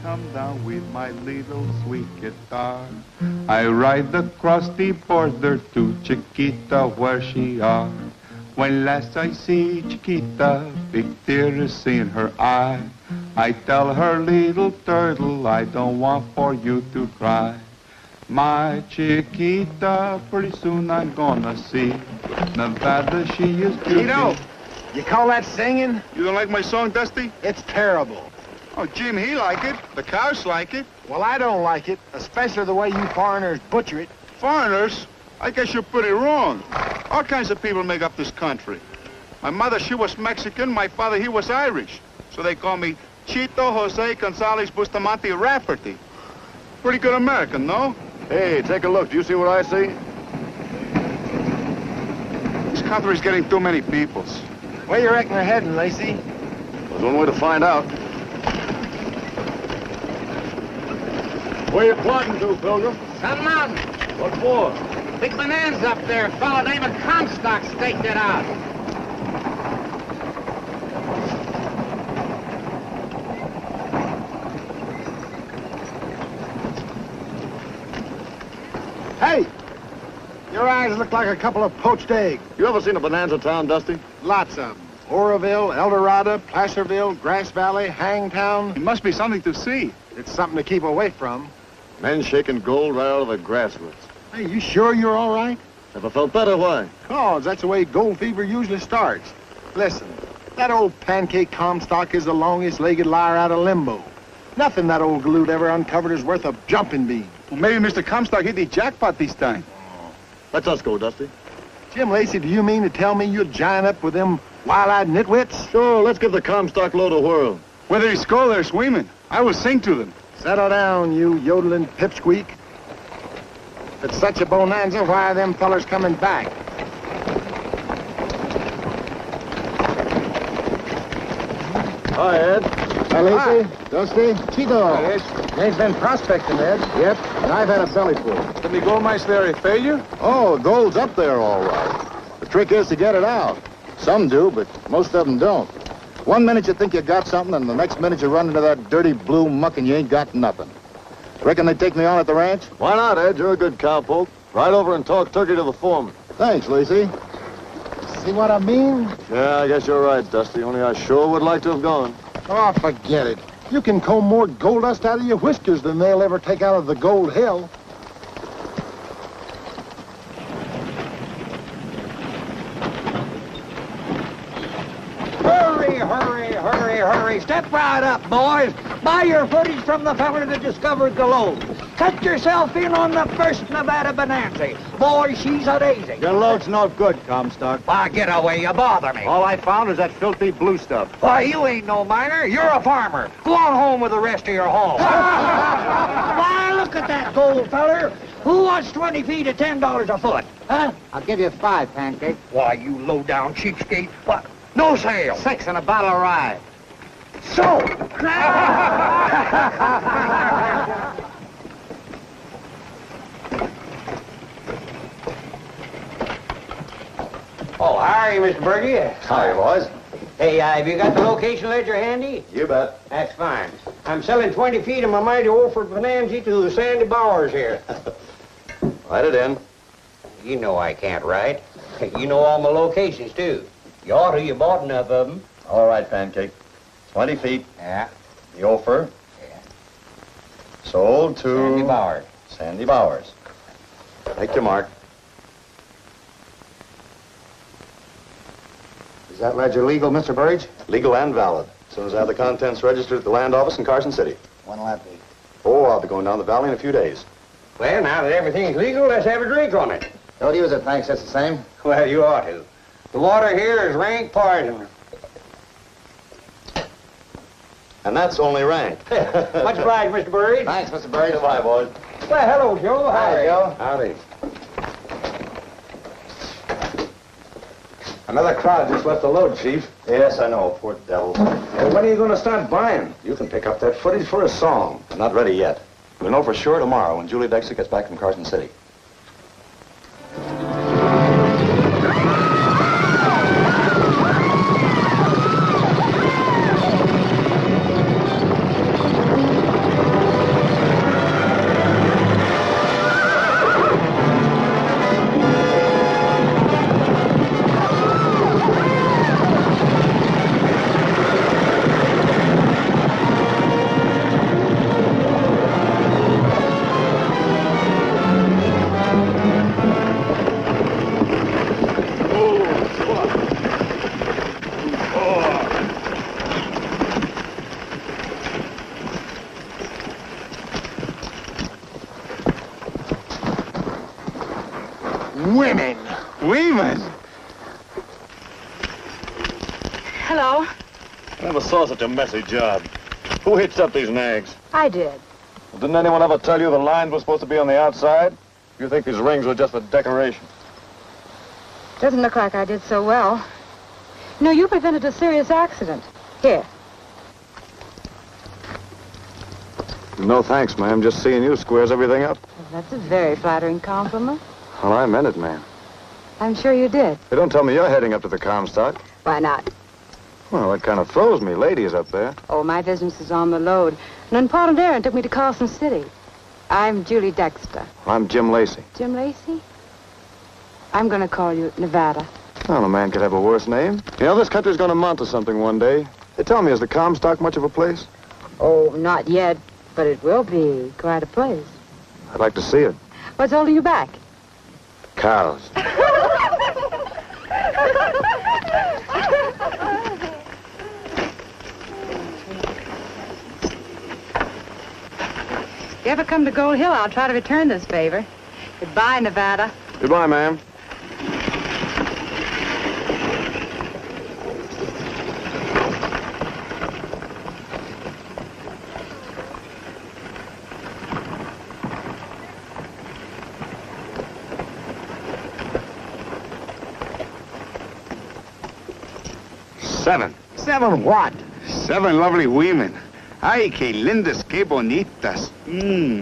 come down with my little sweet guitar. I ride across the border to Chiquita where she are. When last I see Chiquita, big tears in her eye. I tell her, little turtle, I don't want for you to cry. My Chiquita, pretty soon I'm gonna see Nevada, she is beautiful. Tito, you call that singing? You don't like my song, Dusty? It's terrible. Oh, Jim, he like it. The cows like it. Well, I don't like it, especially the way you foreigners butcher it. Foreigners? I guess you're pretty wrong. All kinds of people make up this country. My mother, she was Mexican. My father, he was Irish. So they call me Chito Jose Gonzalez Bustamante Rafferty. Pretty good American, no? Hey, take a look. Do you see what I see? This country's getting too many peoples. Where you reckon they're heading, Lacy? There's one way to find out. Where you plodding to, Pilgrim? Some mountain. What for? Big bonanza up there. A fellow named Comstock staked it out. Hey! Your eyes look like a couple of poached eggs. You ever seen a bonanza town, Dusty? Lots of them. Oroville, El Dorado, Placerville, Grass Valley, Hangtown. It must be something to see. It's something to keep away from. Men shaking gold right out of the grassroots. Hey, you sure you're all right? Never felt better, why? 'Cause that's the way gold fever usually starts. Listen, that old pancake Comstock is the longest-legged liar out of limbo. Nothing that old galoot ever uncovered is worth a jumping bean. Well, maybe Mr. Comstock hit the jackpot this time. Let's us go, Dusty. Jim Lacy, do you mean to tell me you'd join up with them wild-eyed nitwits? Sure, let's give the Comstock load a whirl. Whether he's cold or swimming, I will sing to them. Settle down, you yodeling pipsqueak. If it's such a bonanza, why are them fellers coming back? Hi, Ed. Hi, Lacy. Dusty. Tito. Yes. They've been prospecting, Ed. Yep, and I've had a bellyful. Did the gold mines there a failure? Oh, gold's up there, all right. The trick is to get it out. Some do, but most of them don't. One minute you think you got something, and the next minute you run into that dirty blue muck and you ain't got nothing. Reckon they'd take me on at the ranch? Why not, Ed? You're a good cowpoke. Ride over and talk turkey to the foreman. Thanks, Lacy. See what I mean? Yeah, I guess you're right, Dusty. Only I sure would like to have gone. Oh, forget it. You can comb more gold dust out of your whiskers than they'll ever take out of the gold hill. Hurry, hurry, hurry, hurry. Step right up, boys. Buy your footage from the feller that discovered the load. Cut yourself in on the first Nevada bonanza. Boy, she's a daisy. Your load's no good, Comstock. Why, get away, you bother me. All I found is that filthy blue stuff. Why, you ain't no miner. You're a farmer. Go on home with the rest of your haul. Why, look at that gold, feller. Who wants 20 feet at $10 a foot? Huh? I'll give you 5, Pancake. Why, you low-down cheapskate. What? No sale. 6 and a bottle of rye. So. Oh, howdy, Mr. Bergie. Hi, boys. Hey, have you got the location ledger handy? You bet. That's fine. I'm selling 20 feet of my mighty Orford Bonanza to the Sandy Bowers here. Write it in. You know I can't write. You know all my locations, too. You ought to. You bought enough of them. All right, Pancake. 20 feet. Yeah. The offer. Yeah. Sold to... Sandy Bowers. Sandy Bowers. Take your mark. Is that ledger legal, Mr. Burridge? Legal and valid. As soon as I have the contents registered at the land office in Carson City. When'll that be? Oh, I'll be going down the valley in a few days. Well, now that everything's legal, let's have a drink on it. Don't use it, thanks. That's the same. Well, you ought to. The water here is rank poison. And that's only rank. Much obliged, Mr. Burridge. Thanks, Mr. Burridge. Goodbye, boys. Well, hello, Joe. Hi, Joe. Howdy. Another crowd just left the load, Chief. Yes, I know. Poor devils. Well, when are you going to start buying? You can pick up that footage for a song. I'm not ready yet. We'll know for sure tomorrow when Julie Dexter gets back from Carson City. Hello. I never saw such a messy job. Who hitched up these nags? I did. Well, didn't anyone ever tell you the lines were supposed to be on the outside? You think these rings were just for decoration? Doesn't look like I did so well. No, you prevented a serious accident. Here. No thanks, ma'am. Just seeing you squares everything up. Well, that's a very flattering compliment. Well, I meant it, ma'am. I'm sure you did. Hey, don't tell me you're heading up to the Comstock. Why not? Well, that kind of throws me. Ladies up there. Oh, my business is on the load. An important errand took me to Carson City. I'm Julie Dexter. I'm Jim Lacy. Jim Lacy? I'm going to call you Nevada. Well, a man could have a worse name. You know, this country's going to amount to something one day. Hey, tell me, is the Comstock much of a place? Oh, not yet, but it will be quite a place. I'd like to see it. What's holding you back? Cows. If you ever come to Gold Hill, I'll try to return this favor. Goodbye, Nevada. Goodbye, ma'am. Seven. 7 what? 7 lovely women. Ay, que lindas, que bonitas. You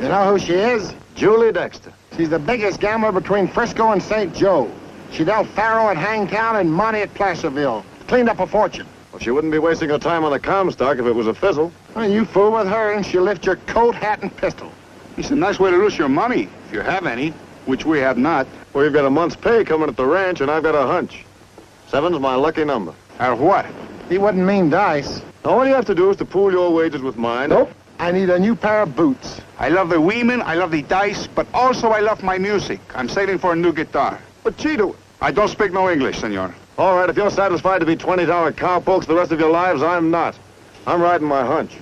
know who she is? Julie Dexter. She's the biggest gambler between Frisco and St. Joe. She dealt faro at Hangtown and money at Placerville. Cleaned up a fortune. Well, she wouldn't be wasting her time on the Comstock if it was a fizzle. Well, you fool with her and she'll lift your coat, hat, and pistol. It's a nice way to lose your money, if you have any, which we have not. Well, you've got a month's pay coming at the ranch, and I've got a hunch. 7's my lucky number. Or what? He wouldn't mean dice. All you have to do is to pool your wages with mine. Nope. I need a new pair of boots. I love the women, I love the dice, but also I love my music. I'm saving for a new guitar. But Cheeto... I don't speak no English, senor. All right, if you're satisfied to be $20 cowpokes the rest of your lives, I'm not. I'm riding my hunch.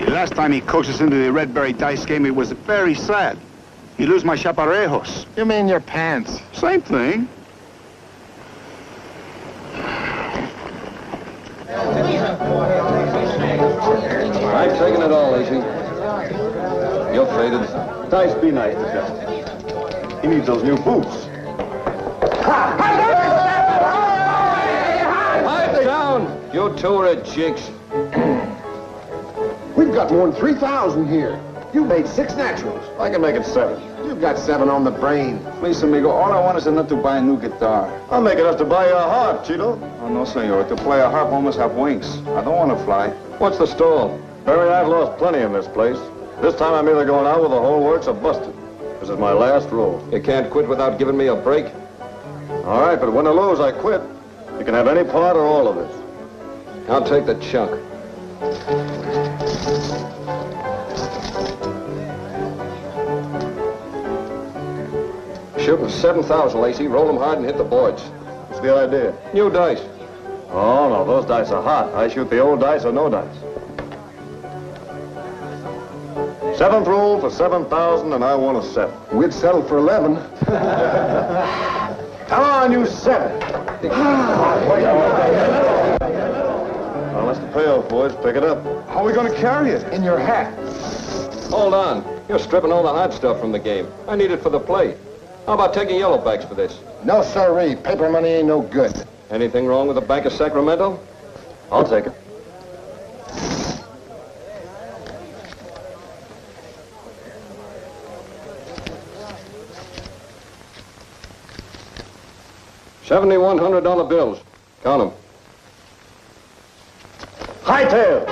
The last time he coaxed us into the Redberry dice game, it was very sad. He lose my chaparejos. You mean your pants? Same thing. I'm taking it all, Lacy. You're faded. Dice, be nice to Jeff. He needs those new boots. Pipe down! You two are a jinx. We've got more than 3,000 here. You made 6 naturals. I can make it 7. You've got 7 on the brain. Please, amigo, all I want is enough to buy a new guitar. I'll make enough to buy you a harp, Cheeto. Oh, no, senor. To play a harp, I must have wings. I don't want to fly. What's the stall? Barry, I've lost plenty in this place. This time I'm either going out with the whole works or busted. This is my last roll. You can't quit without giving me a break? All right, but win or lose, I quit. You can have any part or all of it. I'll take the chunk. Shoot for 7,000, Lacy. Roll them hard and hit the boards. What's the idea? New dice. Oh, no, those dice are hot. I shoot the old dice or no dice. 7th roll for 7,000, and I want a 7. We'd settle for 11. Come on, you 7. Well, that's the payoff, boys. Pick it up. How are we going to carry it? In your hat. Hold on. You're stripping all the hot stuff from the game. I need it for the play. How about taking yellowbacks for this? No, sirree. Paper money ain't no good. Anything wrong with the Bank of Sacramento? I'll take it. $7,100 bills. Count them. Hightail!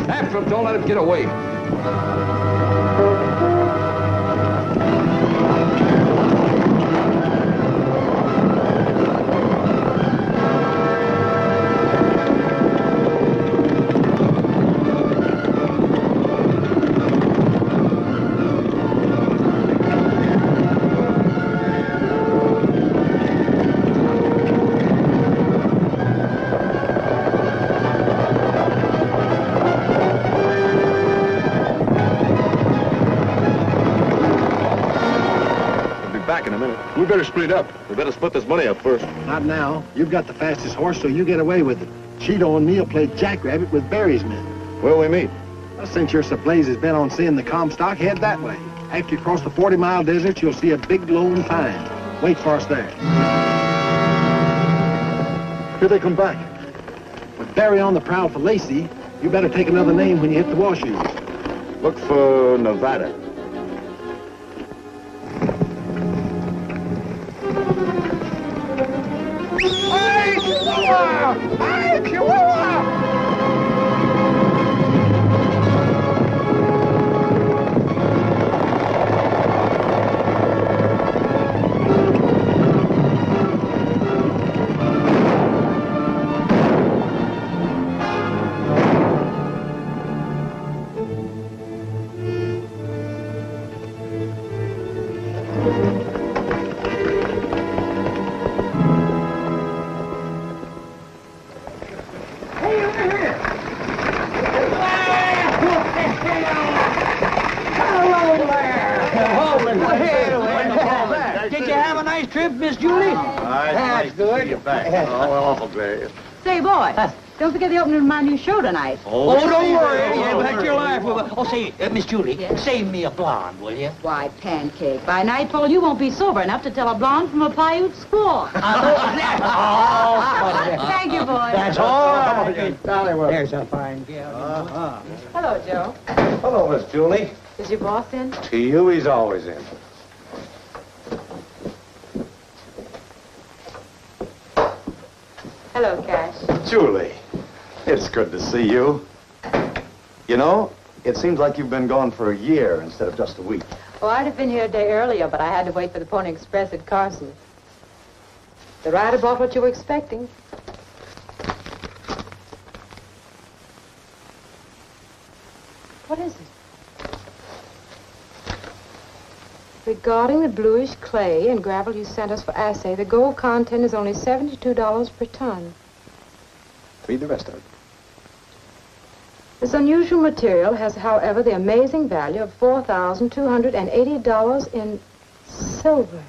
After him, don't let him get away. We better split up. We better split this money up first. Not now. You've got the fastest horse, so you get away with it. Cheeto and me'll play jackrabbit with Barry's men. Where'll we meet? Well, since your Blaze has been on seeing the Comstock, head that way. After you cross the 40-mile desert, you'll see a big glowing pine. Wait for us there. Here they come back. With Barry on the prowl for Lacy, you better take another name when you hit the Washoes. Look for Nevada. Hey, Chihuahua! Hey, Chihuahua! Did you have a nice trip, Miss Julie? That's good. See you back. Oh, awful glad. Say, boys, don't forget the opening of my new show tonight. Oh, don't worry. You bet your life. Oh, say, Miss Julie, Yes? save me a blonde, will you? Why, Pancake, by nightfall you won't be sober enough to tell a blonde from a Paiute squaw. Thank you, boys. That's all right. There's There's a fine gal. Hello, Joe. Hello, Miss Julie. Is your boss in? To you, he's always in. Hello, Cash. Julie, it's good to see you. You know, it seems like you've been gone for a year instead of just a week. Oh, I'd have been here a day earlier, but I had to wait for the Pony Express at Carson. The rider brought what you were expecting. What is it? Regarding the bluish clay and gravel you sent us for assay, the gold content is only $72 per ton. Read the rest of it. This unusual material has, however, the amazing value of $4,280 in silver.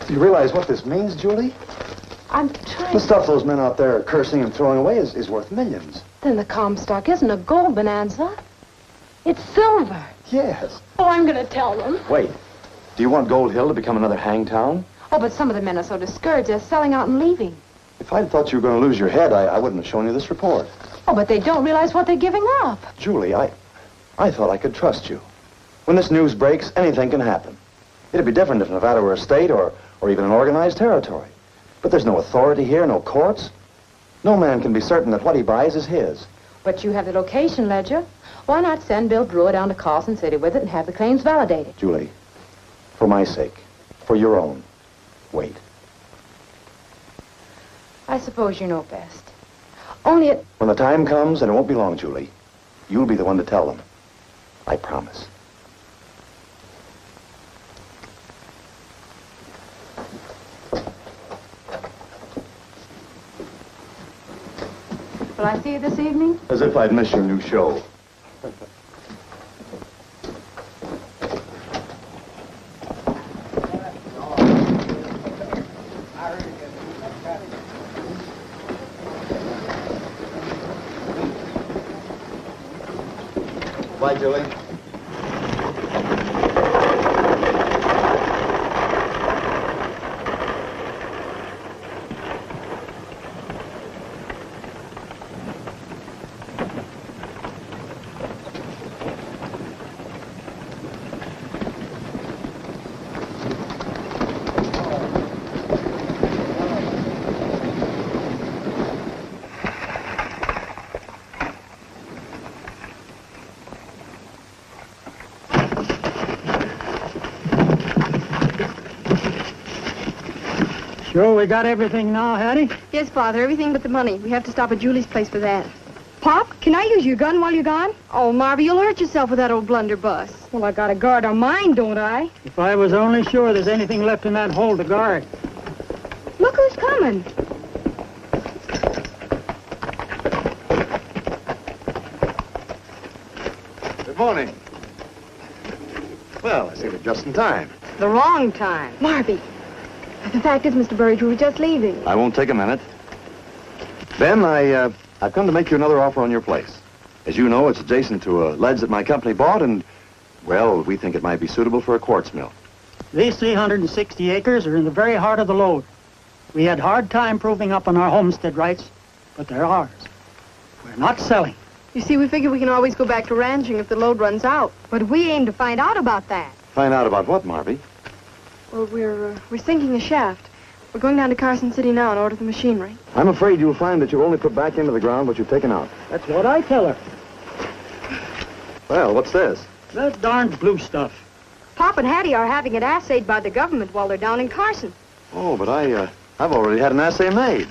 Do you realize what this means, Julie? I'm trying... The stuff those men out there are cursing and throwing away is worth millions. Then the Comstock isn't a gold bonanza. It's silver. Yes. Oh, I'm going to tell them. Wait, do you want Gold Hill to become another hang town? Oh, but some of the men are so discouraged, they're selling out and leaving. If I'd thought you were going to lose your head, I wouldn't have shown you this report. Oh, but they don't realize what they're giving up. Julie, I thought I could trust you. When this news breaks, anything can happen. It'd be different if Nevada were a state or even an organized territory. But there's no authority here, no courts. No man can be certain that what he buys is his. But you have the location ledger. Why not send Bill Brewer down to Carson City with it and have the claims validated? Julie, for my sake, for your own, wait. I suppose you know best. Only it... When the time comes, and it won't be long, Julie, you'll be the one to tell them. I promise. Will I see you this evening? As if I'd miss your new show. Bye, Julie. Sure, we got everything now, Hattie? Yes, Father, everything but the money. We have to stop at Julie's place for that. Pop, can I use your gun while you're gone? Oh, Marvy, you'll hurt yourself with that old blunderbuss. Well, I got a guard on mine, don't I? If I was only sure there's anything left in that hole to guard. Look who's coming. Good morning. Well, I see it just in time. The wrong time. Marvy, The fact is, Mr. Burridge, we were just leaving. I won't take a minute. Ben, I've come to make you another offer on your place. As you know, it's adjacent to a ledge that my company bought, and, well, we think it might be suitable for a quartz mill. These 360 acres are in the very heart of the lode. We had a hard time proving up on our homestead rights, but they're ours. We're not selling. You see, we figure we can always go back to ranching if the load runs out. But we aim to find out about that. Find out about what, Marvy? Well, we're sinking a shaft. We're going down to Carson City now and order the machinery. I'm afraid you'll find that you'll only put back into the ground what you've taken out. That's what I tell her. Well, what's this? That darned blue stuff. Pop and Hattie are having it assayed by the government while they're down in Carson. Oh, but I've already had an assay made.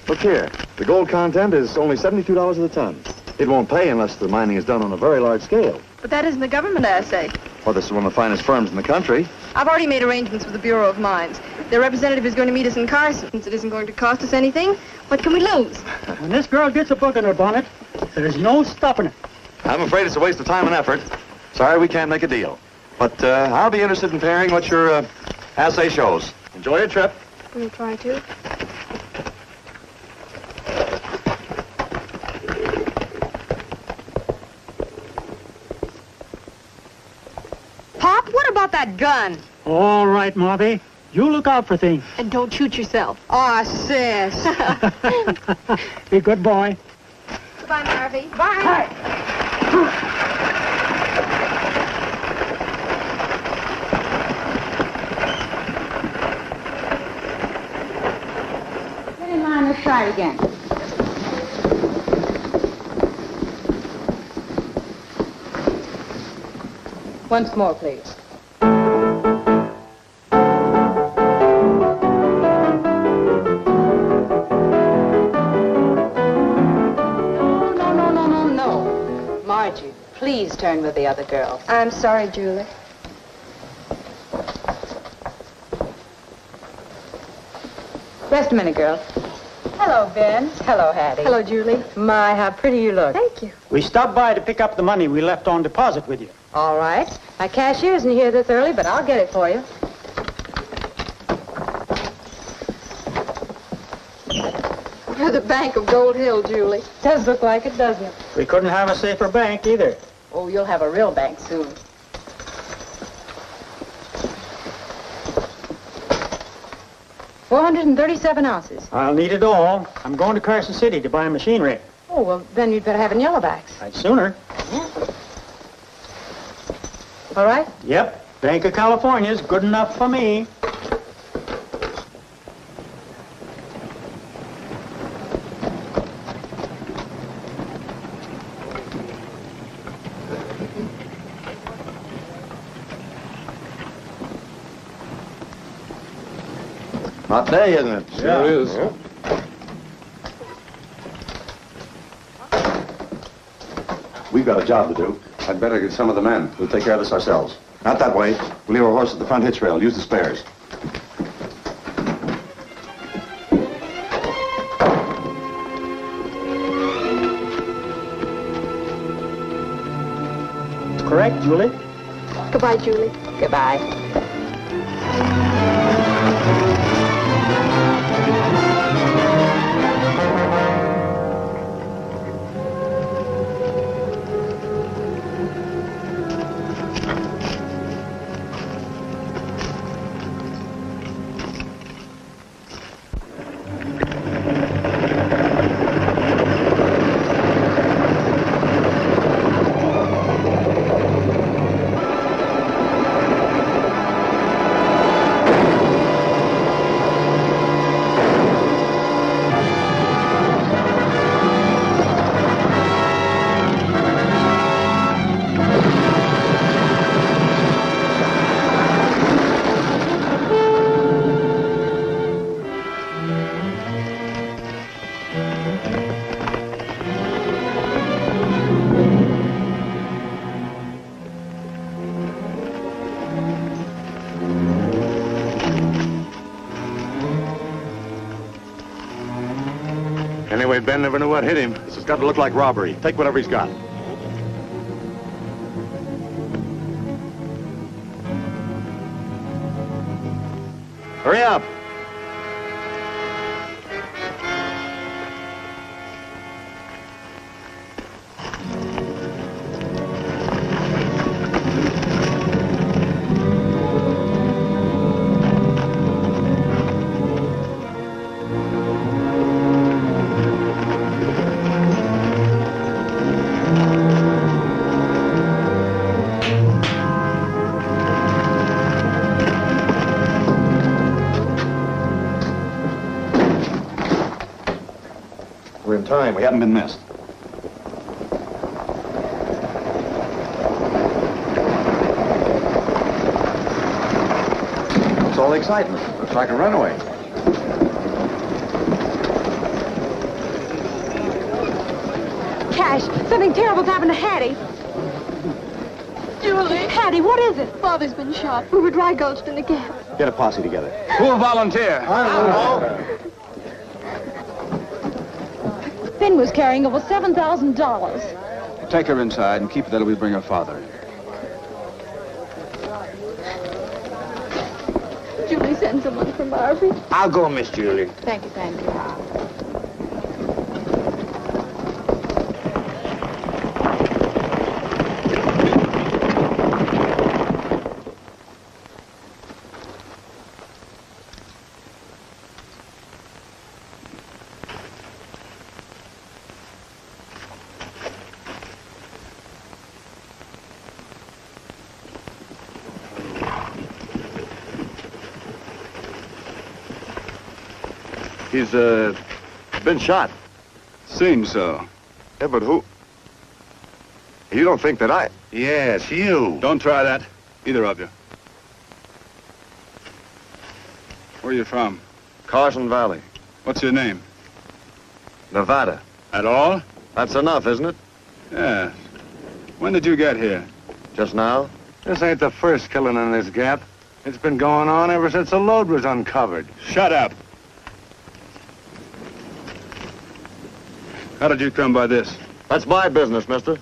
Look here. The gold content is only $72 a ton. It won't pay unless the mining is done on a very large scale. But that isn't a government assay. Well, this is one of the finest firms in the country. I've already made arrangements with the Bureau of Mines. Their representative is going to meet us in Carson. Since it isn't going to cost us anything, what can we lose? When this girl gets a book in her bonnet, there's no stopping it. I'm afraid it's a waste of time and effort. Sorry we can't make a deal. But I'll be interested in hearing what your assay shows. Enjoy your trip. We'll try to. Pop, what about that gun? All right, Marvy. You look out for things. And don't shoot yourself. Aw, sis. Be a good boy. Goodbye, Marvy. Bye. Get in line, let's try it again. Once more, please. No. Margie, please turn with the other girl. I'm sorry, Julie. Rest a minute, girl. Hello, Ben. Hello, Hattie. Hello, Julie. My, how pretty you look. Thank you. We stopped by to pick up the money we left on deposit with you. All right. My cashier isn't here this early, but I'll get it for you. You're the Bank of Gold Hill, Julie. Does look like it, doesn't it? We couldn't have a safer bank either. Oh, you'll have a real bank soon. $437 ounces. I'll need it all. I'm going to Carson City to buy machinery. Oh, well, then you'd better have it in yellowbacks. I'd sooner. All right? Yep. Bank of California's good enough for me. Hot day, isn't it? Sure is. Yeah. We've got a job to do. I'd better get some of the men. We'll take care of this ourselves. Not that way. We'll leave our horse at the front hitch rail. Use the spares. Correct, Julie? Goodbye, Julie. Goodbye. Anyway, Ben never knew what hit him. This has got to look like robbery. Take whatever he's got. Hurry up. We're in time. We haven't been missed. What's all the excitement? Looks like a runaway. Cash, something terrible's happened to Hattie. Julie. Hattie, what is it? Father's been shot. We were dry gulched in the gap. Get a posse together. Who'll volunteer? Finn was carrying over $7,000. Take her inside and keep her there till we bring her father in. Julie, send someone for Marvin. I'll go, Miss Julie. Thank you, thank you. He's, been shot. Seems so. Yeah, but who? You don't think that I... Yes, you. Don't try that, either of you. Where are you from? Carson Valley, What's your name? Nevada. At all? That's enough, isn't it? Yes. When did you get here? Just now? This ain't the first killing in this gap. It's been going on ever since the load was uncovered. Shut up. How did you come by this? That's my business, mister.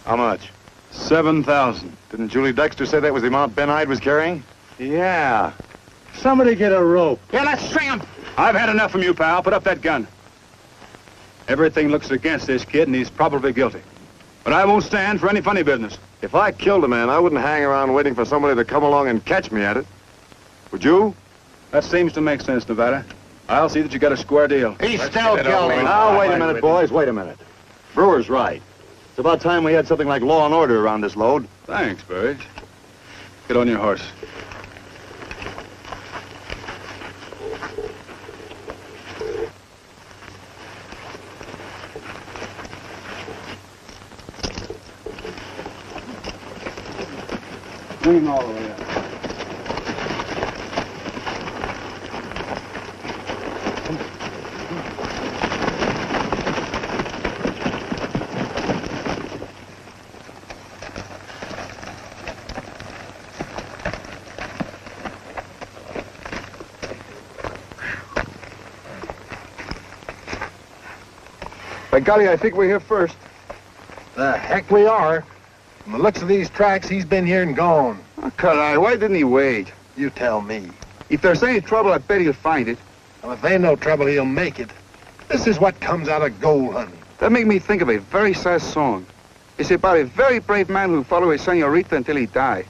How much? 7,000. Didn't Julie Dexter say that was the amount Ben Hyde was carrying? Yeah. Somebody get a rope. Yeah, let's string him. I've had enough from you, pal. Put up that gun. Everything looks against this kid, and he's probably guilty. But I won't stand for any funny business. If I killed a man, I wouldn't hang around waiting for somebody to come along and catch me at it. Would you? That seems to make sense, Nevada. I'll see that you get a square deal. He's still guilty. Now, wait a minute, boys. Wait a minute. Brewer's right. It's about time we had something like law and order around this load. Thanks, Burge. Get on your horse. Bring him all the way up. By golly, I think we're here first. The heck we are. From the looks of these tracks, he's been here and gone. Oh, Colorized, why didn't he wait? You tell me. If there's any trouble, I bet he'll find it. Well, if ain't no trouble, he'll make it. This is what comes out of gold hunting. That makes me think of a very sad song. It's about a very brave man who followed a señorita until he died.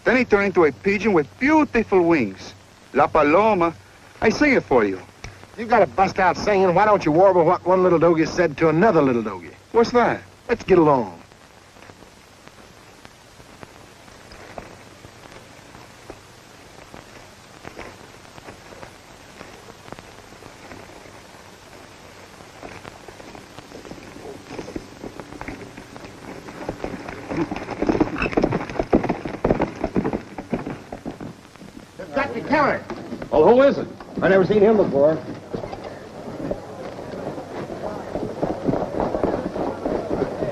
Then he turned into a pigeon with beautiful wings. La Paloma. I sing it for you. You got to bust out singing. Why don't you warble what one little doggie said to another little doggie? What's that? Let's get along. They've got the killer. Well, who is it? I never seen him before.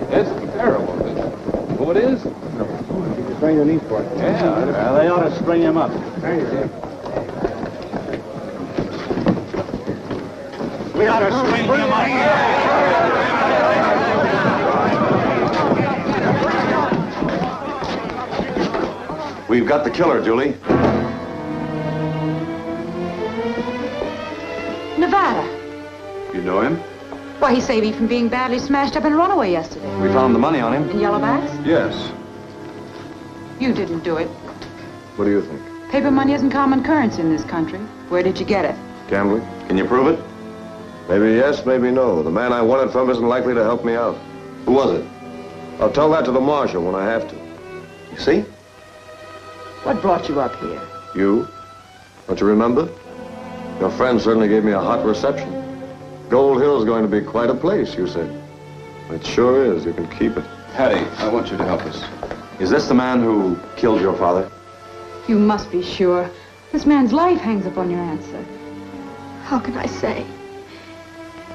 It's terrible. Who it is? Strain your knees for it. Yeah. They ought to string him up. We ought to string him up. We've got the killer, Julie. Nevada. You know him? Why, he saved me from being badly smashed up in a runaway yesterday. We found the money on him. In yellow bags? Yes. You didn't do it. What do you think? Paper money isn't common currency in this country. Where did you get it? Gambling? Can you prove it? Maybe yes, maybe no. The man I won it from isn't likely to help me out. Who was it? I'll tell that to the marshal when I have to. You see? What brought you up here? You? Don't you remember? Your friend certainly gave me a hot reception. Gold Hill's going to be quite a place, you said. It sure is. You can keep it. Hattie, I want you to help us. Is this the man who killed your father? You must be sure. This man's life hangs upon your answer. How can I say?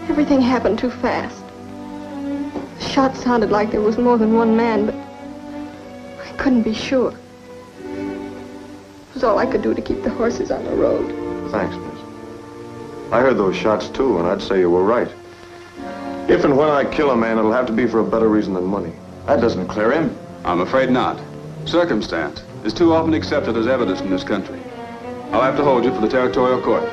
Everything happened too fast. The shot sounded like there was more than one man, but I couldn't be sure. It was all I could do to keep the horses on the road. Thanks, miss. I heard those shots, too, and I'd say you were right. If and when I kill a man, it'll have to be for a better reason than money. That doesn't clear him. I'm afraid not. Circumstance is too often accepted as evidence in this country. I'll have to hold you for the territorial court.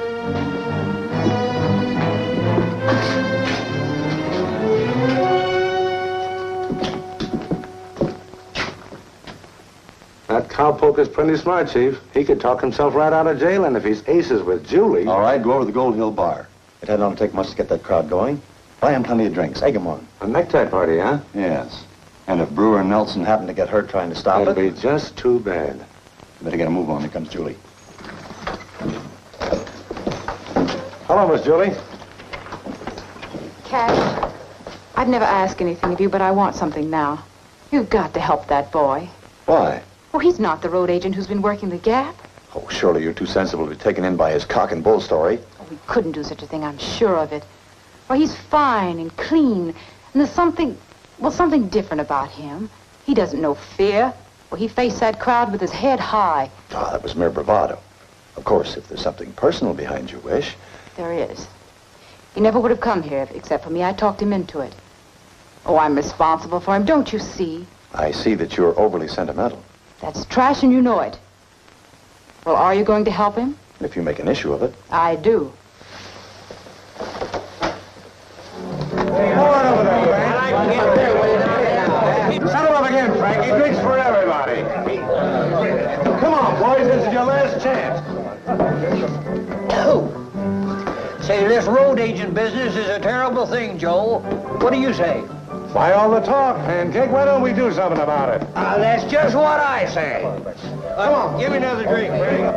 That cowpoke is pretty smart, Chief. He could talk himself right out of jail, and if he's aces with Julie... All right, go over to the Gold Hill bar. It don't take much to get that crowd going. Buy him plenty of drinks. Egg 'em on. A necktie party, huh? Yes. And if Brewer and Nelson happen to get hurt trying to stop That'd it... be just too bad. Better get a move on. Here comes Julie. Hello, Miss Julie. Cash, I'd never ask anything of you, but I want something now. You've got to help that boy. Why? Oh, he's not the road agent who's been working the Gap. Oh, surely you're too sensible to be taken in by his cock and bull story. Oh, we couldn't do such a thing, I'm sure of it. Well, he's fine and clean, and there's something different about him. He doesn't know fear. Well, he faced that crowd with his head high. Ah, that was mere bravado. Of course, if there's something personal behind your wish... There is. He never would have come here except for me. I talked him into it. Oh, I'm responsible for him, don't you see? I see that you're overly sentimental. That's trash and you know it. Well, are you going to help him? If you make an issue of it. I do. Settle up again, Frankie. Drinks for everybody. Come on, boys. This is your last chance. Say, this road agent business is a terrible thing, Joe. What do you say? Why all the talk, Pancake? Why don't we do something about it? That's just what I say. Come on, give me another drink, Frank.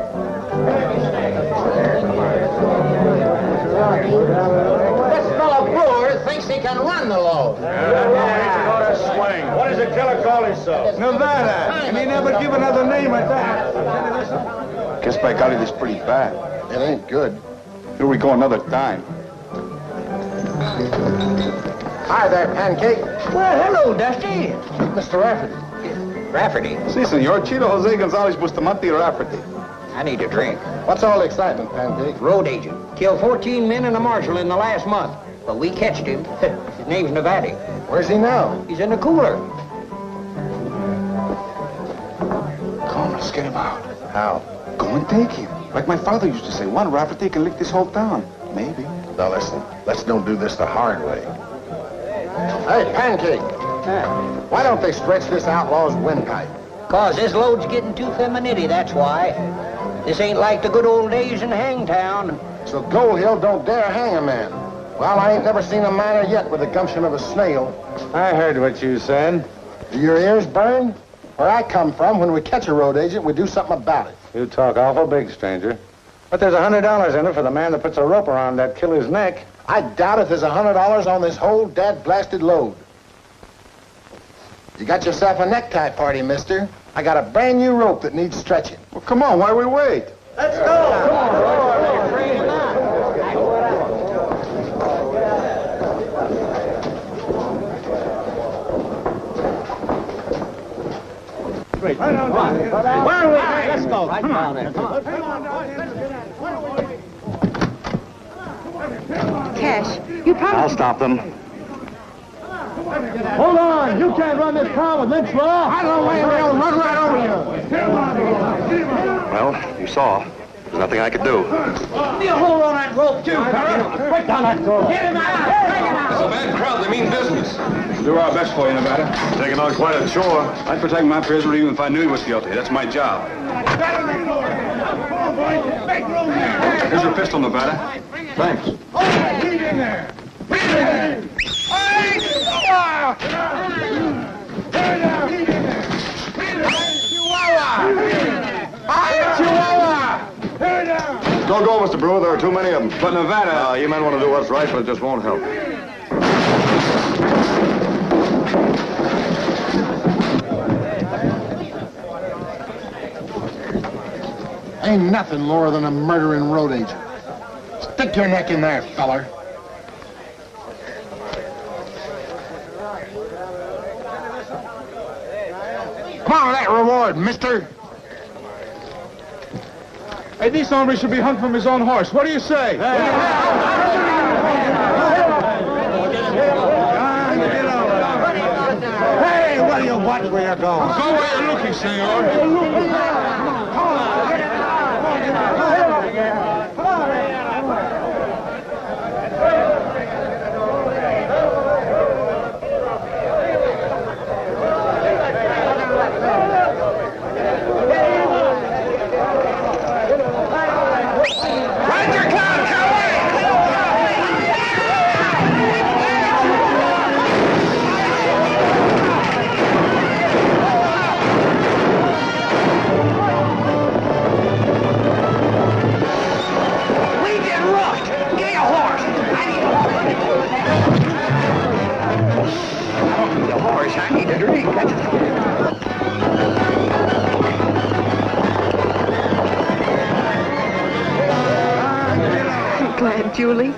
This fellow Brewer thinks he can run the load. Swing. What does the killer call himself? Nevada. And he never give another name at that. Guess by golly, this is pretty bad. It ain't good. Here we go another time. Hi there, Pancake. Well, hello, Dusty. Mr. Rafferty. Rafferty. Si, senor. Chito Jose Gonzalez Bustamante Rafferty. I need a drink. What's all the excitement, Pancake? Road agent. Killed 14 men and a marshal in the last month. But we catched him. His name's Nevada. Where's he now? He's in the cooler. Come on, let's get him out. How? Go and take him. Like my father used to say, one Rafferty can lick this whole town. Maybe. Now listen, let's don't do this the hard way. Hey, Pancake. Why don't they stretch this outlaw's windpipe? 'Cause this load's getting too femininity, that's why. This ain't like the good old days in Hangtown. So Gold Hill don't dare hang a man. Well, I ain't never seen a miner yet with the gumption of a snail. I heard what you said. Do your ears burn? Where I come from, when we catch a road agent, we do something about it. You talk awful big, stranger. But there's $100 in it for the man that puts a rope around that killer's neck. I doubt if there's $100 on this whole dad-blasted load. You got yourself a necktie party, mister. I got a brand new rope that needs stretching. Well, come on. Why we wait? Let's go! Come on, bring him out. Wait, where are we? Let's go. Right down there. Come on. Cash, you probably... I'll stop them. Hold on. You can't run this town with lynch law. I don't know, they'll run right over you. Well, you saw. There's nothing I could do. You hold on that rope, too, fella. Break down that door. Get him out! Take him out! It's a bad crowd. They mean business. We'll do our best for you, Nevada. Taking on quite a chore. I'd protect my prisoner even if I knew he was guilty. That's my job. Here's your pistol, Nevada. Thanks. Chihuahua! Go, Mr. Brewer. There are too many of them. But Nevada... You men want to do what's right, but it just won't help. Ain't nothing lower than a murdering road agent. Stick your neck in there, feller. Come on with that reward, mister. Hey, this hombre should be hung from his own horse. What do you say? Hey, what do you watch where you're going? Go where you're looking, senor. Glad, Julie.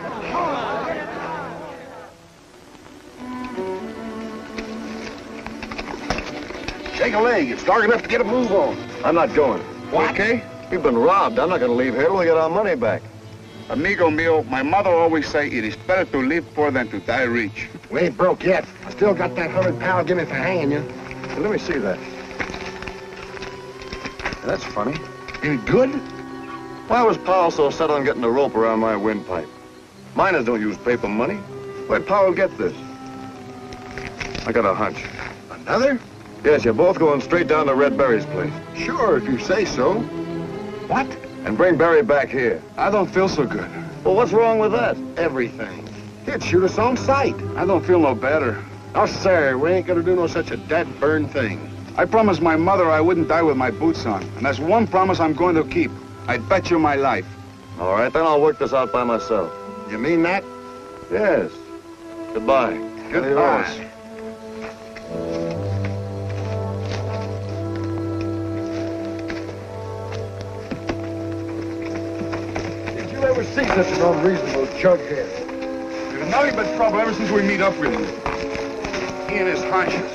Shake a leg. It's dark enough to get a move on. I'm not going. What? Okay? We've been robbed. I'm not going to leave here till we get our money back. Amigo mío, my mother always say it is better to live poor than to die rich. We ain't broke yet. I still got that £100 give me for hanging you. Well, let me see that. That's funny. Any good? Why was Powell so set on getting a rope around my windpipe? Miners don't use paper money. Where'd Powell get this? I got a hunch. Another? Yes, you're both going straight down to Red Berry's place. Sure, if you say so. What? And bring Berry back here. I don't feel so good. Well, what's wrong with that? Everything. He'd shoot us on sight. I don't feel no better. No, sir, we ain't gonna do no such a dead-burn thing. I promised my mother I wouldn't die with my boots on. And that's one promise I'm going to keep. I'd bet you my life. All right, then I'll work this out by myself. You mean that? Yes. Goodbye. Goodbye. Did you ever see such an unreasonable jughead? There's nothing but trouble ever since we meet up with him. He and his hunches.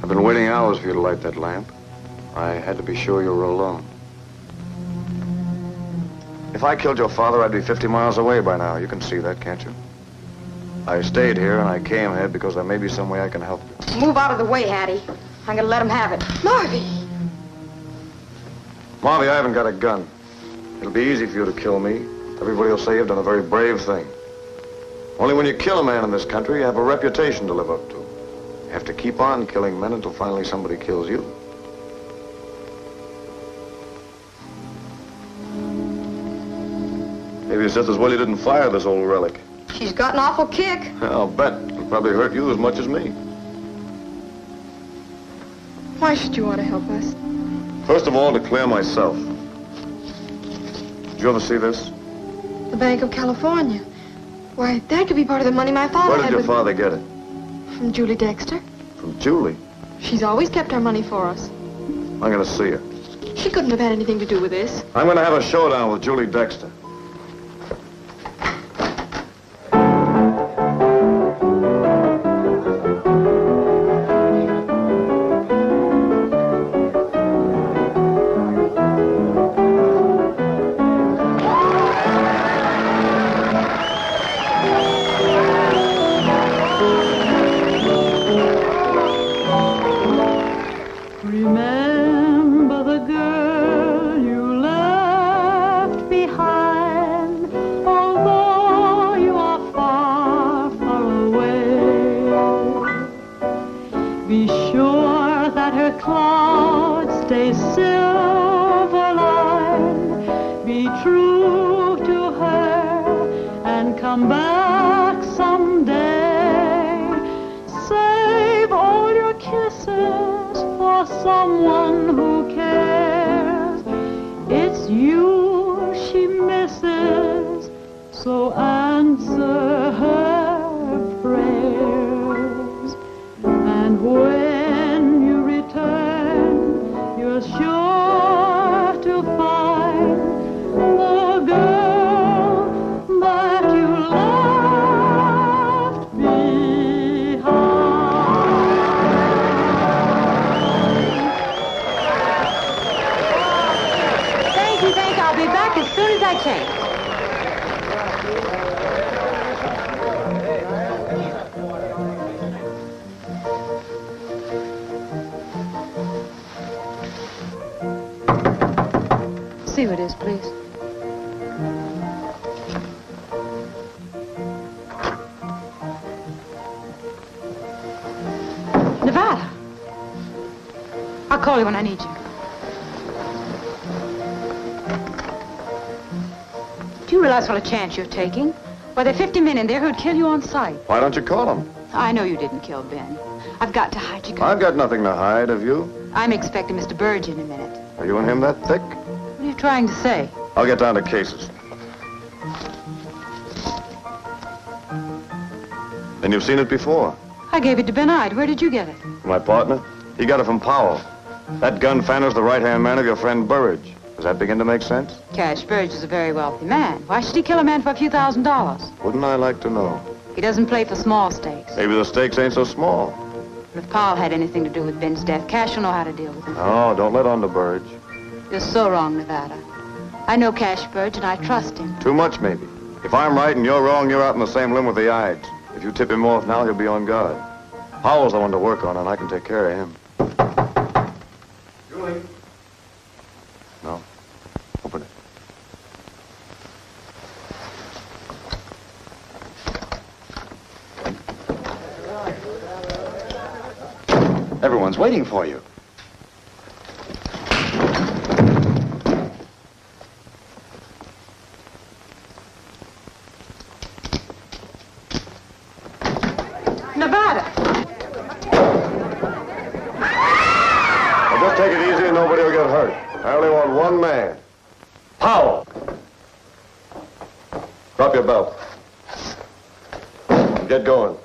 I've been waiting hours for you to light that lamp. I had to be sure you were alone. If I killed your father, I'd be 50 miles away by now. You can see that, can't you? I stayed here and I came here because there may be some way I can help you. Move out of the way, Hattie. I'm gonna let him have it. Marvy! Marvy, I haven't got a gun. It'll be easy for you to kill me. Everybody will say you've done a very brave thing. Only when you kill a man in this country, you have a reputation to live up to. You have to keep on killing men until finally somebody kills you. Maybe it's just as well you didn't fire this old relic. She's got an awful kick. I'll bet. It'll probably hurt you as much as me. Why should you want to help us? First of all, to clear myself. Did you ever see this? The Bank of California. Why, that could be part of the money my father Where did had your with- father get it? From Julie Dexter. From Julie. She's always kept our money for us. I'm going to see her. She couldn't have had anything to do with this. I'm going to have a showdown with Julie Dexter. Remember the girl you left behind. back someday. Save all your kisses for someone who cares. It's you she misses, so answer her prayers. And when you return, you're sure to find the girl that you left behind. Thank you. I'll be back as soon as I change. See who it is, please. Nevada. I'll call you when I need you. Do you realize what a chance you're taking? Why, there are 50 men in there who'd kill you on sight. Why don't you call them? I know you didn't kill Ben. I've got to hide you. I've got nothing to hide, have you? I'm expecting Mr. Burge in a minute. Are you and him that thick? What are you trying to say? I'll get down to cases. And you've seen it before. I gave it to Ben Ide. Where did you get it? My partner? He got it from Powell. That gun fanner's the right-hand man of your friend Burridge. Does that begin to make sense? Cash Burge is a very wealthy man. Why should he kill a man for a few $1,000s? Wouldn't I like to know? He doesn't play for small stakes. Maybe the stakes ain't so small. If Powell had anything to do with Ben's death, Cash will know how to deal with him. Oh, don't let on to Burridge. You're so wrong, Nevada. I know Cash Burge, and I trust him. Too much, maybe. If I'm right and you're wrong, you're out in the same limb with the Ides. If you tip him off now, he'll be on guard. Powell's the one to work on, and I can take care of him. Julie? No. Open it. Everyone's waiting for you. Nevada! Well, just take it easy and nobody will get hurt. I only want one man. Powell! Drop your belt. Get going.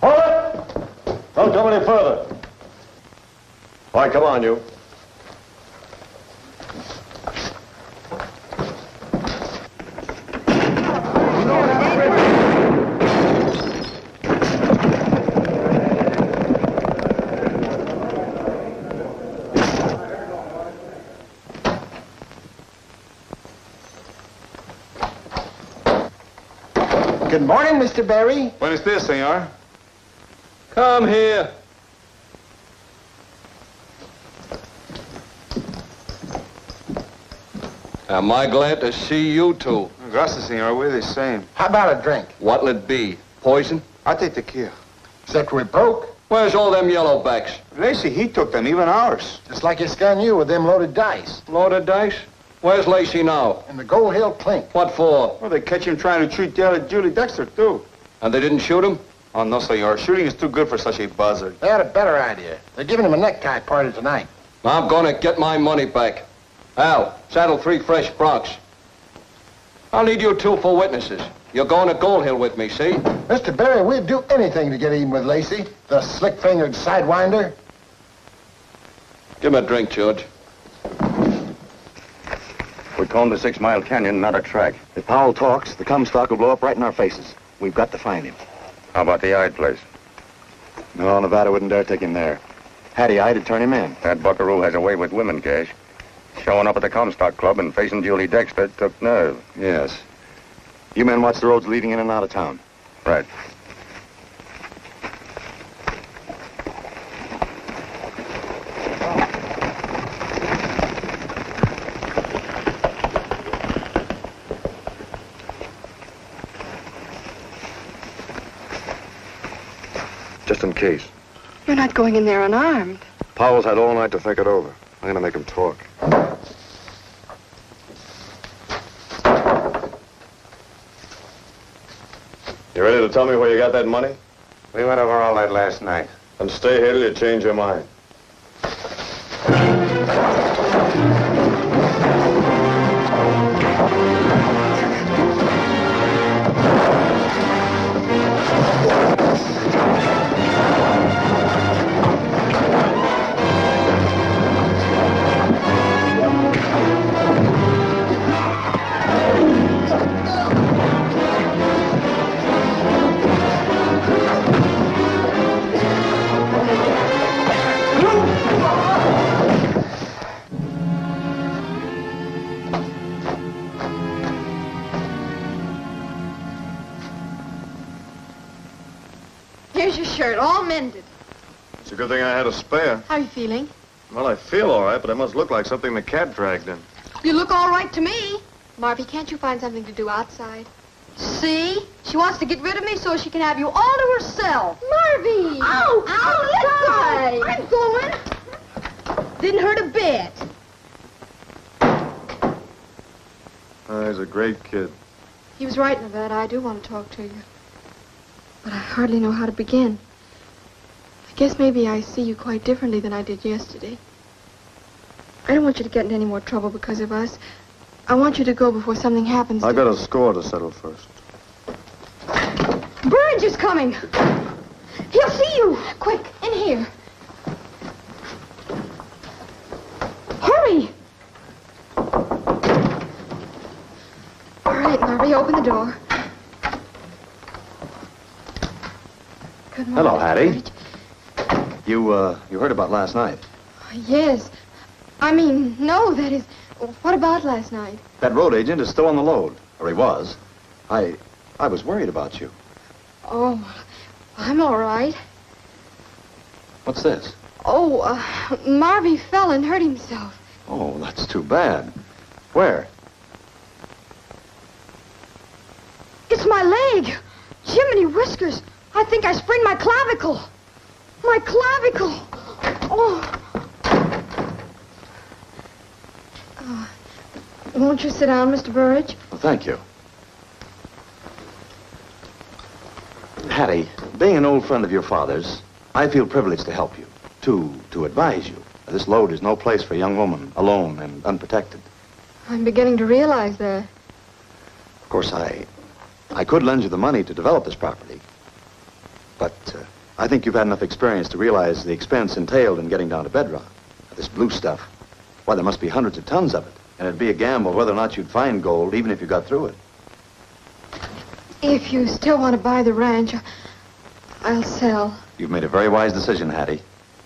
Hold it! Don't come any further. All right, come on, you. Good morning, Mr. Barry. Buenos dias, senor. Come here. Am I glad to see you two? Gracias, senor. We're the same. How about a drink? What'll it be? Poison? I'll take tequila. Except we're broke. Where's all them yellowbacks? Lacy, he took them, even ours. Just like he scanned you with them loaded dice. Loaded dice? Where's Lacy now? In the Gold Hill clink. What for? Well, they catch him trying to treat the other Julie Dexter, too. And they didn't shoot him? Oh, no, senor. Shooting is too good for such a buzzard. They had a better idea. They're giving him a necktie party tonight. I'm gonna get my money back. Al, saddle 3 fresh broncs. I'll need you two for witnesses. You're going to Gold Hill with me, see? Mr. Barry, we'd do anything to get even with Lacy, the slick-fingered sidewinder. Give him a drink, George. We combed the 6 Mile Canyon, not a track. If Powell talks, the Comstock will blow up right in our faces. We've got to find him. How about the Ide place? No, Nevada wouldn't dare take him there. Had he Ide, he'd turn him in. That buckaroo has a way with women, Cash. Showing up at the Comstock Club and facing Julie Dexter took nerve. Yes. You men watch the roads leading in and out of town. Right. Just in case. You're not going in there unarmed. Powell's had all night to think it over. I'm gonna make him talk. You ready to tell me where you got that money? We went over all that last night. Then stay here till you change your mind. Here's your shirt, all mended. It's a good thing I had a spare. How are you feeling? Well, I feel all right, but it must look like something the cat dragged in. You look all right to me. Marvy, can't you find something to do outside? See? She wants to get rid of me so she can have you all to herself. Marvy! Oh, let go! I'm going. Didn't hurt a bit. He's a great kid. He was right, Nevada. I do want to talk to you. But I hardly know how to begin. I guess maybe I see you quite differently than I did yesterday. I don't want you to get into any more trouble because of us. I want you to go before something happens. I got a score to settle first. Burridge is coming. He'll see you. Quick, in here. Hurry. All right, Marvy, open the door. Good morning. Hello, Hattie. Burridge. You heard about last night. Yes. I mean, no, that is... What about last night? That road agent is still on the load, or he was. I was worried about you. Oh, I'm all right. What's this? Oh, Marvy fell and hurt himself. Oh, that's too bad. Where? It's my leg. Jiminy whiskers. I think I sprained my clavicle. My clavicle. Oh. Won't you sit down, Mr. Burridge? Well, thank you. Hattie, being an old friend of your father's, I feel privileged to help you, to advise you. This load is no place for a young woman, alone and unprotected. I'm beginning to realize that. Of course, I could lend you the money to develop this property, but I think you've had enough experience to realize the expense entailed in getting down to bedrock. This blue stuff, why, there must be hundreds of tons of it, and it'd be a gamble whether or not you'd find gold, even if you got through it. If you still want to buy the ranch, I'll sell. You've made a very wise decision, Hattie.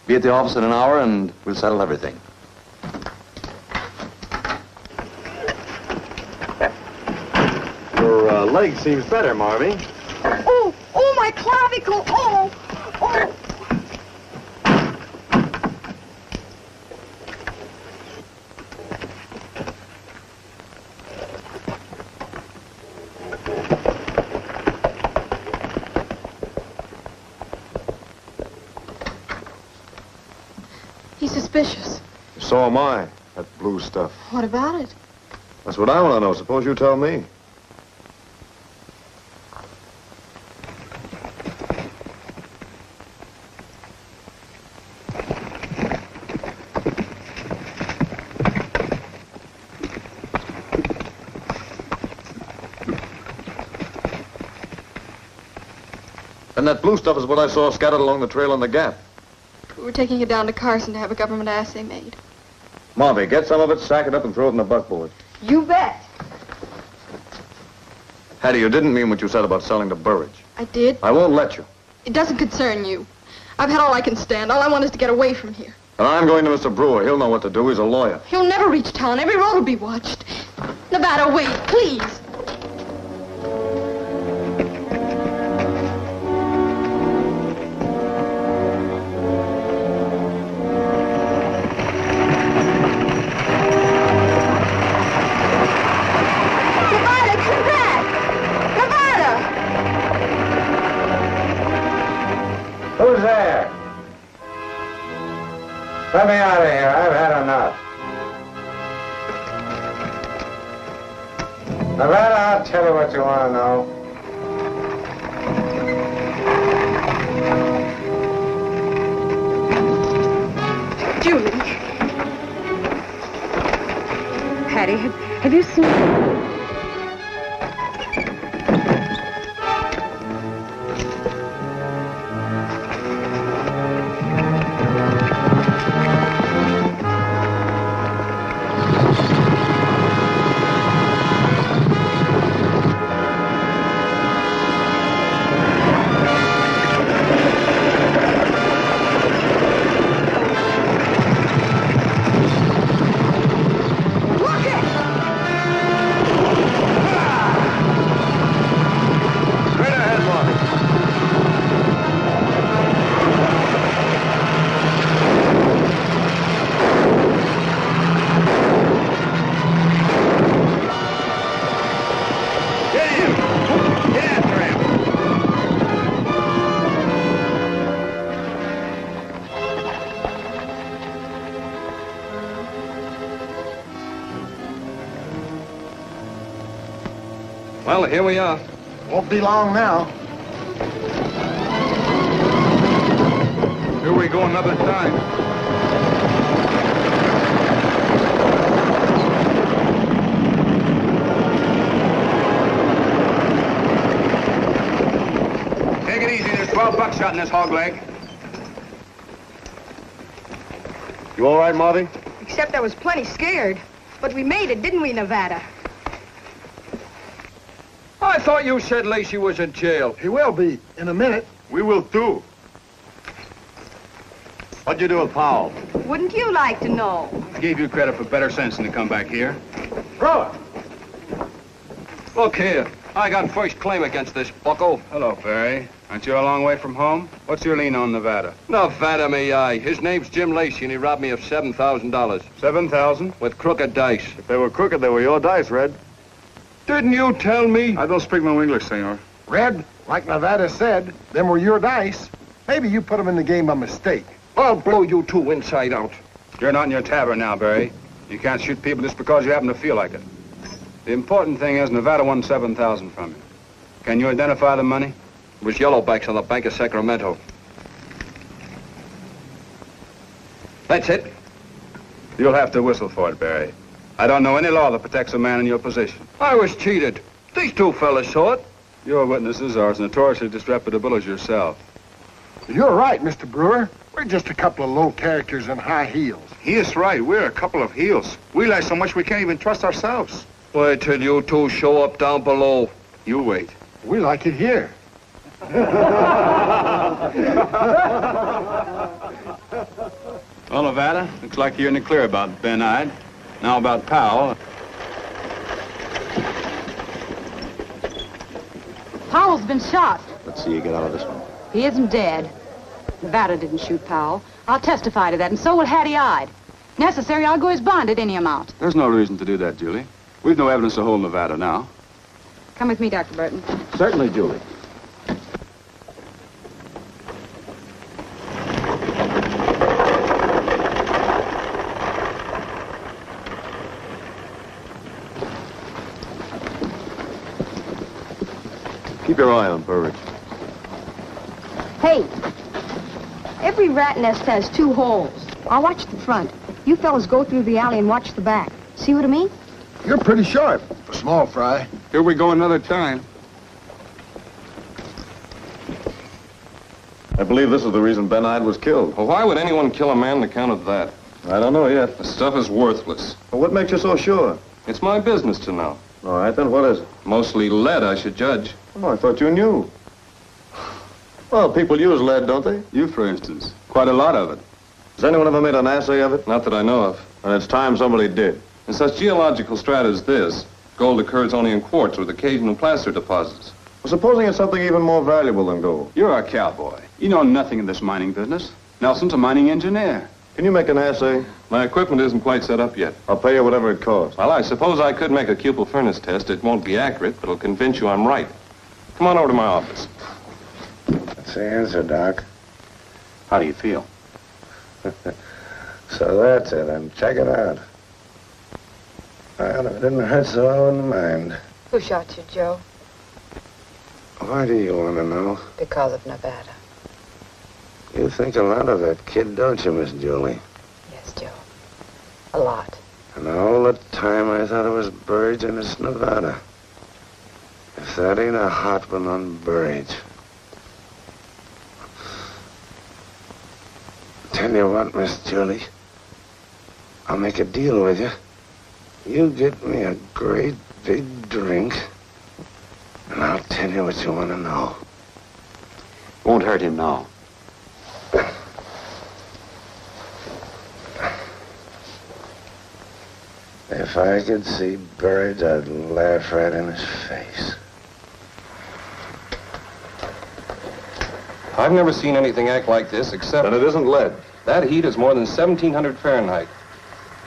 Be at the office in an hour, and we'll settle everything. Your leg seems better, Marvy. Oh, my clavicle. Oh. He's suspicious. So am I, that blue stuff. What about it? That's what I want to know. Suppose you tell me. And that blue stuff is what I saw scattered along the trail in the gap. We're taking it down to Carson to have a government assay made. Marvy, get some of it, sack it up, and throw it in the buckboard. You bet. Hattie, you didn't mean what you said about selling to Burridge. I did. I won't let you. It doesn't concern you. I've had all I can stand. All I want is to get away from here. And I'm going to Mr. Brewer. He'll know what to do. He's a lawyer. He'll never reach town. Every road will be watched. Nevada, wait, please. Who's there? Let me out of here. I've had enough. Nevada, I'll tell you what you want to know. Daddy, have you seen... Well, here we are. Won't be long now. Here we go another time. Take it easy. There's 12 buckshot in this hog leg. You all right, Marty? Except I was plenty scared. But we made it, didn't we, Nevada? I thought you said Lacy was in jail. He will be in a minute. We will too. What'd you do with Powell? Wouldn't you like to know? I gave you credit for better sense than to come back here. Throw it. Look here. I got first claim against this bucko. Hello, Barry. Aren't you a long way from home? What's your lien on Nevada? Nevada, me eye. His name's Jim Lacy, and he robbed me of $7,000. $7,000? With crooked dice. If they were crooked, they were your dice, Red. Didn't you tell me? I don't speak no English, senor. Red, like Nevada said, them were your dice. Maybe you put them in the game by mistake. I'll blow you two inside out. You're not in your tavern now, Barry. You can't shoot people just because you happen to feel like it. The important thing is Nevada won $7,000 from you. Can you identify the money? It was yellowbacks on the Bank of Sacramento. That's it. You'll have to whistle for it, Barry. I don't know any law that protects a man in your position. I was cheated. These two fellas saw it. Your witnesses are as notoriously disreputable as yourself. You're right, Mr. Brewer. We're just a couple of low characters in high heels. He is right. We're a couple of heels. We lie so much we can't even trust ourselves. Wait till you two show up down below. You wait. We like it here. Well, Nevada, looks like you're in the clear about Ben Ide. Now about Powell. Powell's been shot. Let's see you get out of this one. He isn't dead. Nevada didn't shoot Powell. I'll testify to that, and so will Hattie Ide. Necessary, I'll go his bond at any amount. There's no reason to do that, Julie. We've no evidence to hold Nevada now. Come with me, Dr. Burton. Certainly, Julie. Keep your eye on Burridge. Hey, every rat nest has two holes. I'll watch the front. You fellas go through the alley and watch the back. See what I mean? You're pretty sharp for small fry. Here we go another time. I believe this is the reason Ben Ide was killed. Well, why would anyone kill a man on account of that? I don't know yet. The stuff is worthless. Well, what makes you so sure? It's my business to know. All right, then what is it? Mostly lead, I should judge. Oh, I thought you knew. Well, people use lead, don't they? You, for instance. Quite a lot of it. Has anyone ever made an assay of it? Not that I know of. And it's time somebody did. In such geological strata as this, gold occurs only in quartz with occasional placer deposits. Well, supposing it's something even more valuable than gold. You're a cowboy. You know nothing in this mining business. Nelson's a mining engineer. Can you make an assay? My equipment isn't quite set up yet. I'll pay you whatever it costs. Well, I suppose I could make a cupel furnace test. It won't be accurate, but it'll convince you I'm right. Come on over to my office. That's the answer, Doc. How do you feel? So that's it, then. Check it out. Well, if it didn't hurt so, I wouldn't mind. Who shot you, Joe? Why do you want to know? Because of Nevada. You think a lot of that kid, don't you, Miss Julie? Yes, Joe. A lot. And all the time I thought it was Burridge and it's Nevada. If that ain't a hot one on Burridge. Tell you what, Miss Julie. I'll make a deal with you. You get me a great big drink, and I'll tell you what you want to know. Won't hurt him now. If I could see Burridge, I'd laugh right in his face. I've never seen anything act like this except... Then it isn't lead. That heat is more than 1,700 Fahrenheit.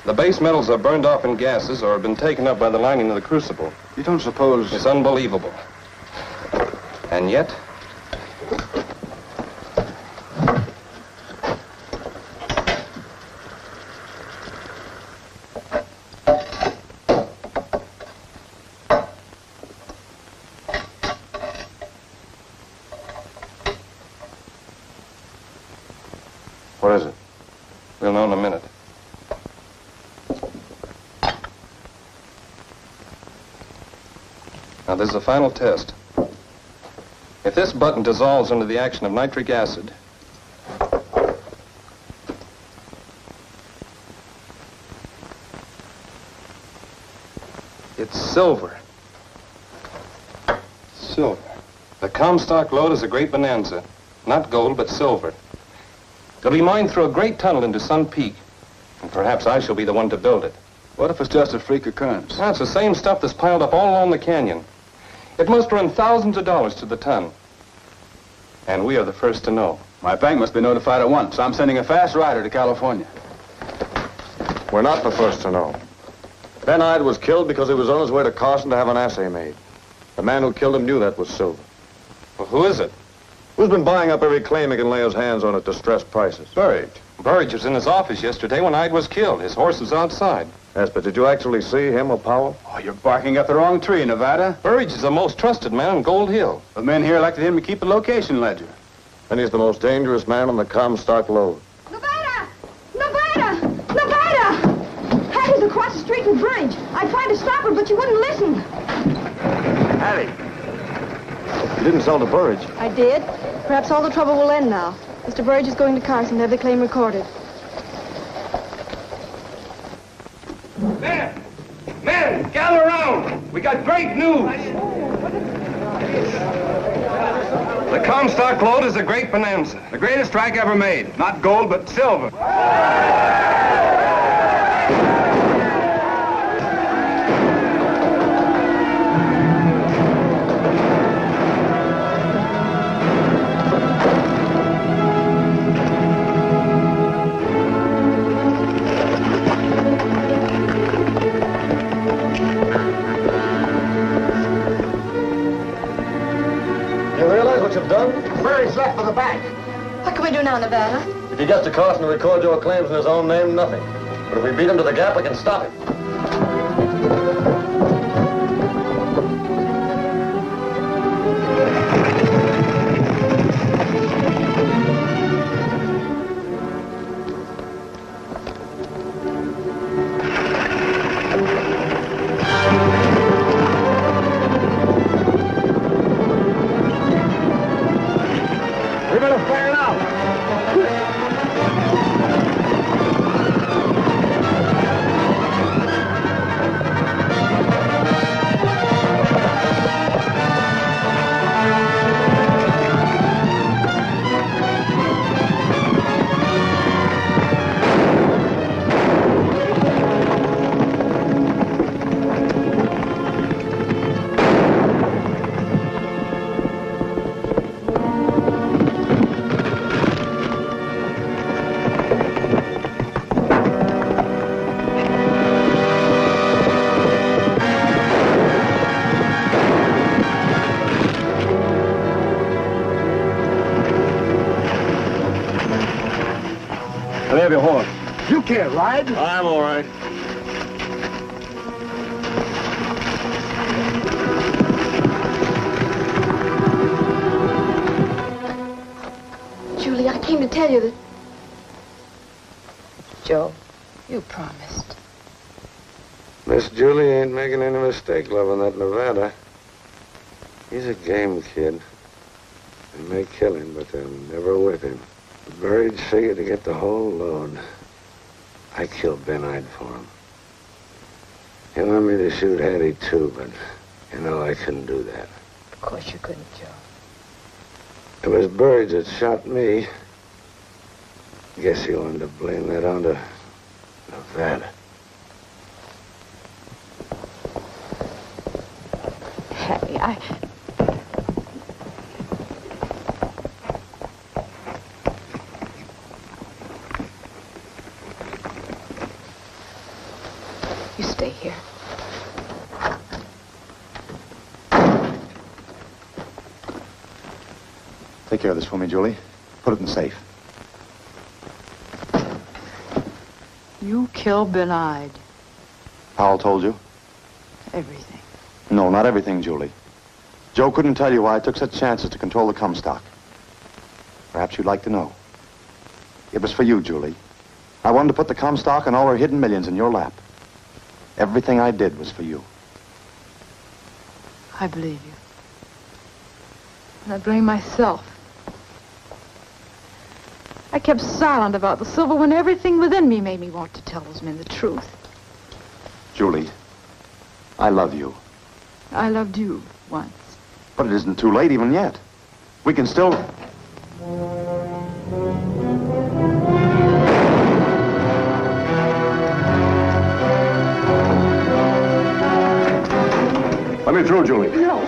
The base metals are burned off in gases or have been taken up by the lining of the crucible. You don't suppose... It's unbelievable. And yet... What is it? We'll know in a minute. Now, there's a final test. If this button dissolves under the action of nitric acid, it's silver. Silver. The Comstock lode is a great bonanza. Not gold, but silver. It'll be mined through a great tunnel into Sun Peak. And perhaps I shall be the one to build it. What if it's just a freak occurrence? That's the same stuff that's piled up all along the canyon. It must run thousands of dollars to the ton. And we are the first to know. My bank must be notified at once. I'm sending a fast rider to California. We're not the first to know. Ben Ide was killed because he was on his way to Carson to have an assay made. The man who killed him knew that was silver. Well, who is it? Who's been buying up every claim he can lay his hands on at distressed prices? Burridge. Burridge was in his office yesterday when Ide was killed. His horse was outside. Yes, but did you actually see him or Powell? Oh, you're barking up the wrong tree, Nevada. Burridge is the most trusted man on Gold Hill. The men here elected him to keep the location ledger. And he's the most dangerous man on the Comstock lode. Nevada! Nevada! Nevada! Hattie's across the street from Burridge. I tried to stop her, but she wouldn't listen. Hattie. You didn't sell to Burridge. I did. Perhaps all the trouble will end now. Mr. Burridge is going to Carson to have the claim recorded. Men! Men! Gather around! We got great news! The Comstock lode is a great bonanza. The greatest strike ever made. Not gold, but silver. Burridge left for the bank. What can we do now, Nevada? If he gets to Carson to record your claims in his own name, nothing. But if we beat him to the gap, we can stop him. Have your horse. You can't ride. I'm all right. Julie, I came to tell you that... Joe, you promised. Miss Julie ain't making any mistake loving that Nevada. He's a game kid. They may kill him, but they'll never whip him. The birds figure to get the whole load. I killed Ben Ide for him. He wanted me to shoot Hattie, too, but, you know, I couldn't do that. Of course you couldn't, Joe. It was birds that shot me. Guess you wanted to blame that onto Nevada. Hattie, You stay here. Take care of this for me, Julie. Put it in the safe. You killed Ben Ide. Powell told you? Everything. No, not everything, Julie. Joe couldn't tell you why I took such chances to control the Comstock. Perhaps you'd like to know. It was for you, Julie. I wanted to put the Comstock and all her hidden millions in your lap. Everything I did was for you. I believe you. And I blame myself. I kept silent about the silver when everything within me made me want to tell those men the truth. Julie, I love you. I loved you once. But it isn't too late even yet. We can still... Let me through, Julie. No.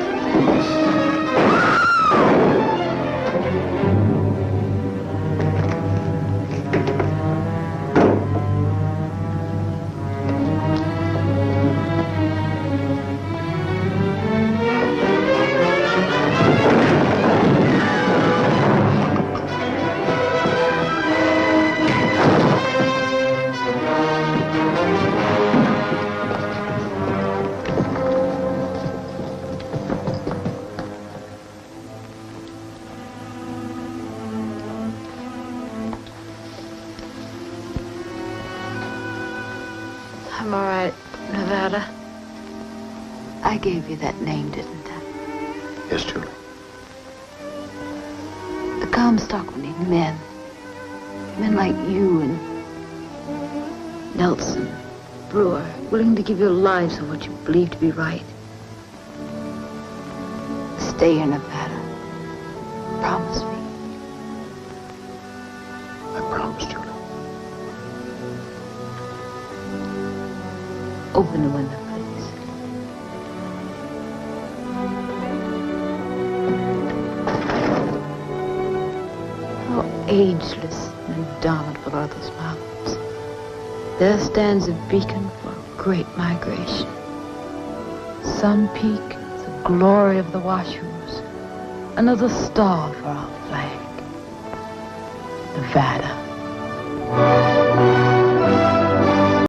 I'm all right, Nevada. I gave you that name, didn't I? Yes, Julie. The Comstock will need men. Men like you and Nelson, Brewer, willing to give your lives for what you believe to be right. Stay in Nevada. Promise me. I promise, Julie. Open the window, please. How ageless and indomitable are those mountains. There stands a beacon for a great migration. Sun Peak, the glory of the Washoes. Another star for our flag. Nevada.